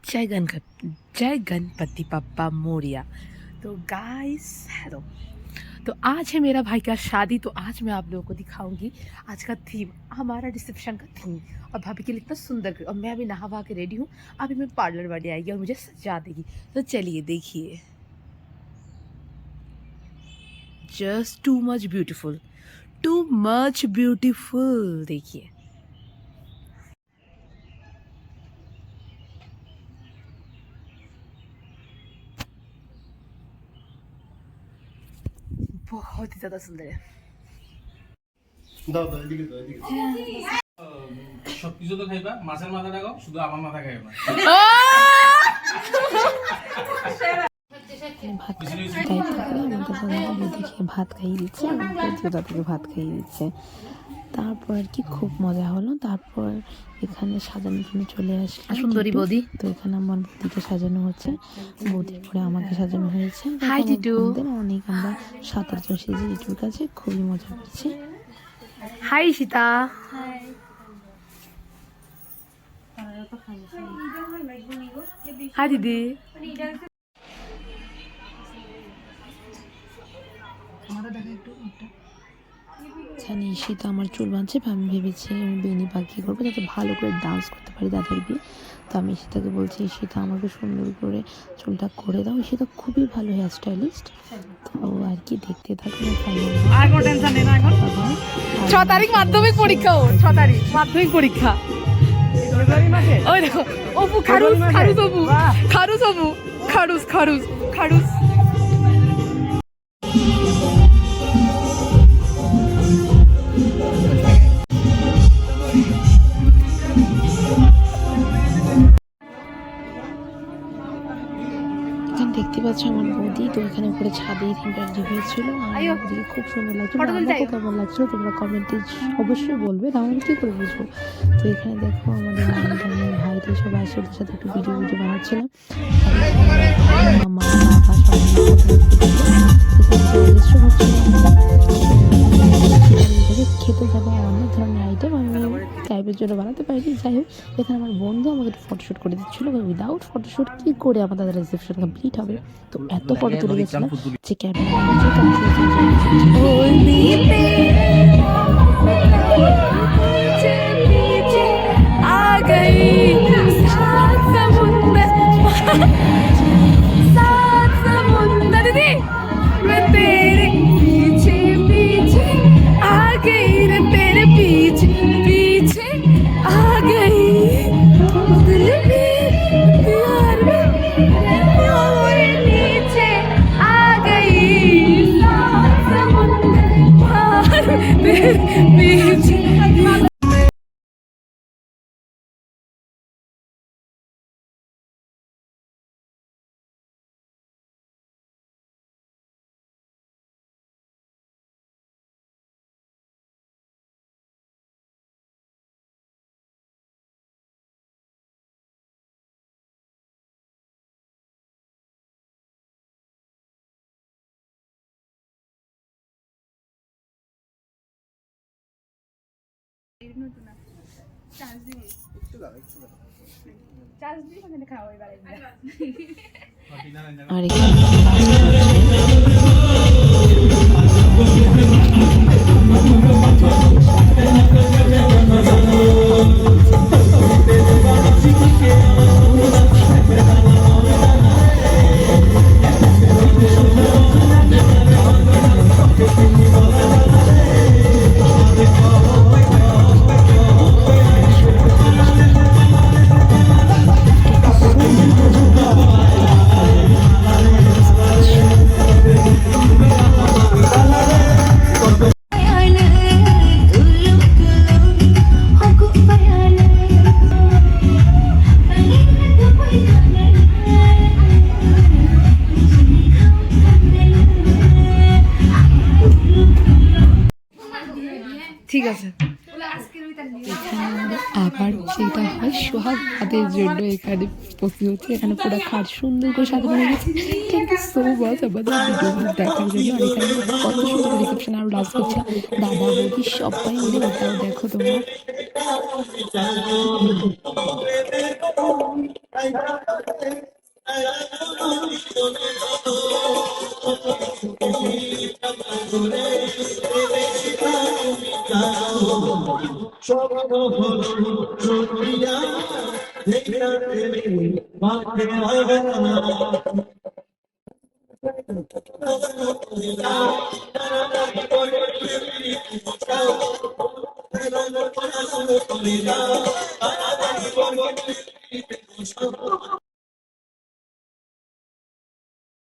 जय गणपति पप्पा मोरिया। तो guys hello, तो आज है मेरा भाई का शादी। तो आज मैं आप लोगों को दिखाऊंगी आज का थीम, हमारा रिसेप्शन का थीम। और भाभी के लिए इतना सुंदर, और मैं अभी नहा के रेडी हूँ। अभी मैं पार्लर वाली आएगी और मुझे सजा देगी। तो चलिए देखिए, just too much beautiful, too much beautiful. देखिए बहुत ही ज्यादा सुंदर है। দাও দাও এদিকে দাও এদিকে সবকিছু তো খাইবা, মাছের মাথা খাও, শুধু আমার মাথা খাইও না। ভাত খাইয়ে দিচ্ছে, জোদা থেকে ভাত খাইয়ে দিচ্ছে। তারপর আর কি খুব মজা হলো। তারপর এখানে সাজানোর জন্য চলে আসলো সুন্দরী বৌদি। তো এখানে আমার বৌদিকে সাজানো হচ্ছে, বৌদির পরে আমাকে সাজানো হয়েছে। হাই টিটু। অনেক আমরা 7-8 জন সেজে টিটুর কাছে খুবই মজা করছি। হাই সীতা। হাই দিদি। জানি ঈশিতা আমার চুল বাঁধছে, আমি ভেবেছি আমি বেনি পাকিয়ে করবো যাতে ভালো করে ডান্স করতে পারি দাদার বিয়ে। তো আমি ঈশিতাকে বলছি, ঈশিতা আমাকে সুন্দর করে চুলটা করে দাও। ঈশিতা খুবই ভালো হেয়ার স্টাইলিস্ট। তো আর কি দেখতে থাকুন। 6 তারিখ মাধ্যমিক পরীক্ষা, 6 তারিখ মাধ্যমিক পরীক্ষা। ওই দেখো অপু খারুস, খারুস অপু, খারুস অপু, খারুস খারুস খারুস। দেখতে পাচ্ছ আমার বৌদি। তো এখানে উপরে ছাদে থিমটা রেডি হয়েছিল, আর বৌদিকে খুব সুন্দর লাগছিল। আমাকে কেমন লাগছিল তোমরা কমেন্টে অবশ্যই বলবে, তাহলে আমি কী করে বুঝবো। তো এখানে দেখো আমাদের নানি ভাইদের সব আসে, ওদের সাথে একটু ভিডিও বানাচ্ছিলাম। মামা বাবা খেতে যাবো অনেক ধরনের আইটেম আমি টাইপের জন্য বানাতে পারিনি। যাই হোক, এখানে আমার বন্ধু আমাকে একটু ফটোশ্যুট করে দিচ্ছিলো। উইদাউট ফটোশ্যুট কী করে আমাদের রিসেপশন কমপ্লিট হবে। তো এত ফটো তুলে গেছিলাম যে আর ঠিক আছে। এখানে আমাদের আর সেটা হয় সোহাগদের জন্য এখানে বসে হচ্ছে। এখানে পুরো খাট সুন্দর করে সাজানো হয়ে গেছে। থ্যাংক ইউ সো মাচ আমাদের ভিডিওগুলো দেখার জন্য। আর এখানে কত সুন্দর রিসেপশন আরও ডান্স করছে দাদা বৌদি সবাই মিলে, ওটাও দেখো তোমরা।